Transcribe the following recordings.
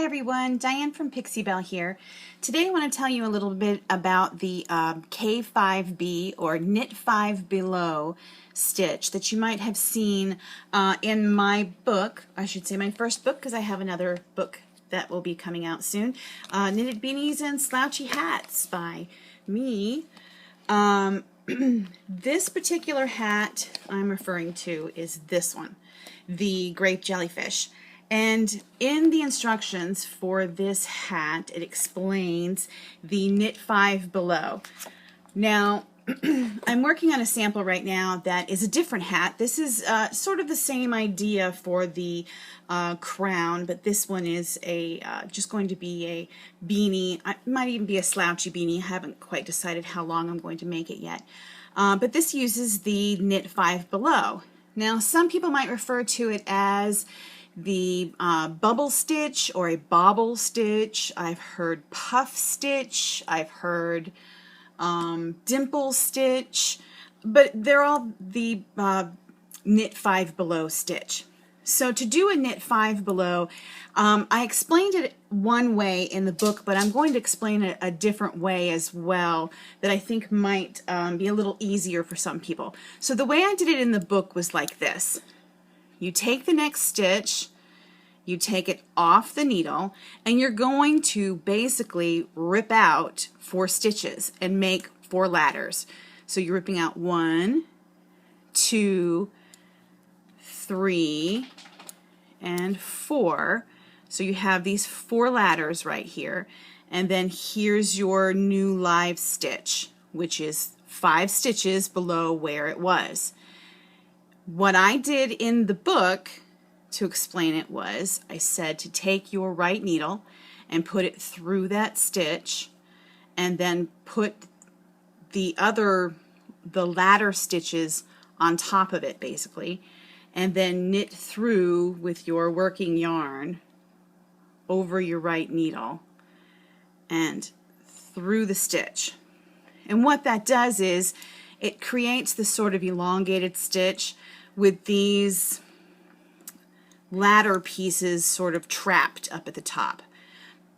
Hi everyone, Diane from Pixiebell here. Today I want to tell you a little bit about the K5B or Knit 5 Below stitch that you might have seen in my book. I should say my first book because I have another book that will be coming out soon. Knitted Beanies and Slouchy Hats by me. This particular hat I'm referring to is this one, the Grape Jellyfish. And in the instructions for this hat, it explains the Knit 5 Below. Now, I'm working on a sample right now that is a different hat. This is sort of the same idea for the crown, but this one is just going to be a beanie. It might even be a slouchy beanie. I haven't quite decided how long I'm going to make it yet. But this uses the Knit 5 Below. Now, some people might refer to it as the bubble stitch or a bobble stitch. I've heard puff stitch. I've heard dimple stitch, but they're all the Knit 5 Below stitch. So to do a Knit 5 Below, I explained it one way in the book, but I'm going to explain it a different way as well that I think might be a little easier for some people. So the way I did it in the book was like this. You take the next stitch, you take it off the needle, and you're going to basically rip out 4 stitches and make 4 ladders. So you're ripping out 1, 2, 3, and 4. So you have these 4 ladders right here. And then here's your new live stitch, which is 5 stitches below where it was. What I did in the book to explain it was I said to take your right needle and put it through that stitch and then put the ladder stitches on top of it basically, and then knit through with your working yarn over your right needle and through the stitch. And what that does is it creates this sort of elongated stitch with these ladder pieces sort of trapped up at the top.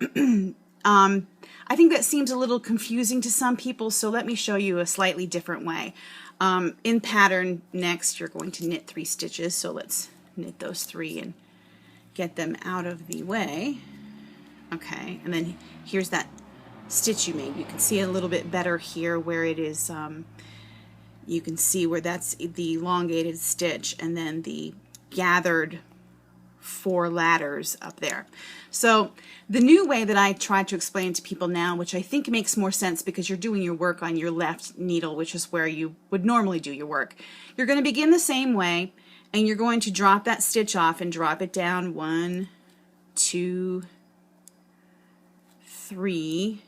I think that seems a little confusing to some people, so let me show you a slightly different way. In pattern next you're going to knit 3 stitches, so let's knit those 3 and get them out of the way. Okay, and then here's that stitch you made. You can see it a little bit better here where it is, you can see where that's the elongated stitch and then the gathered 4 ladders up there. So the new way that I try to explain to people now, which I think makes more sense because you're doing your work on your left needle, which is where you would normally do your work. You're going to begin the same way and you're going to drop that stitch off and drop it down 1, 2, 3,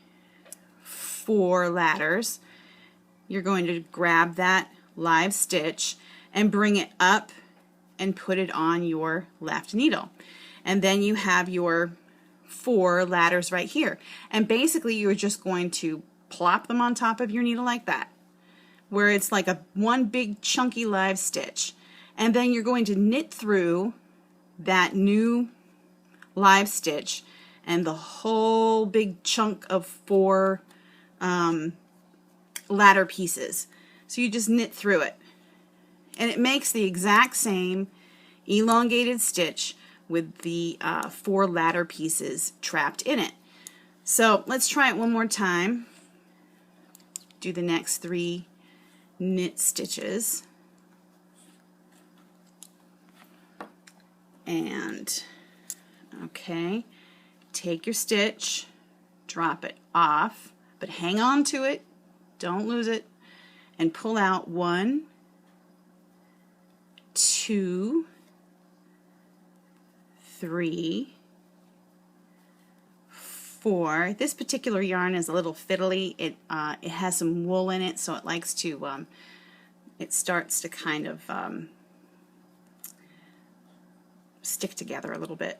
4 ladders. You're going to grab that live stitch and bring it up and put it on your left needle. And then you have your 4 ladders right here. And basically you're just going to plop them on top of your needle like that, where it's like one big chunky live stitch. And then you're going to knit through that new live stitch and the whole big chunk of 4 ladder pieces. So you just knit through it. And it makes the exact same elongated stitch with the 4 ladder pieces trapped in it. So let's try it one more time. Do the next 3 knit stitches. And, okay, take your stitch, drop it off, but hang on to it, don't lose it, and pull out 1, 2, 3, 4. This particular yarn is a little fiddly. It has some wool in it, so it likes to, it starts to kind of stick together a little bit.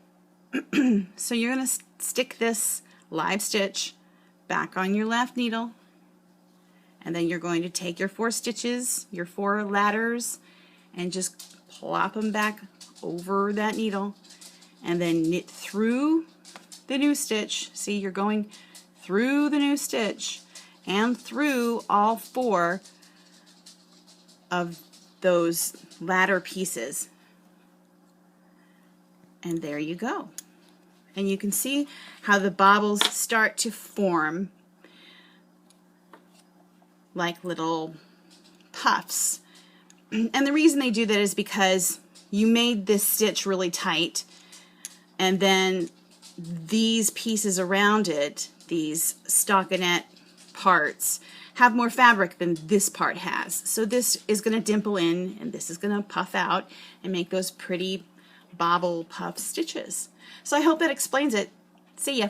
So you're going to stick this live stitch back on your left needle, and then you're going to take your 4 stitches, your 4 ladders, and just plop them back over that needle and then knit through the new stitch. See, you're going through the new stitch and through all 4 of those ladder pieces. And there you go. And you can see how the baubles start to form like little puffs. And the reason they do that is because you made this stitch really tight, and then these pieces around it, these stockinette parts, have more fabric than this part has. So this is going to dimple in, and this is going to puff out and make those pretty bobble puff stitches. So I hope that explains it. See ya.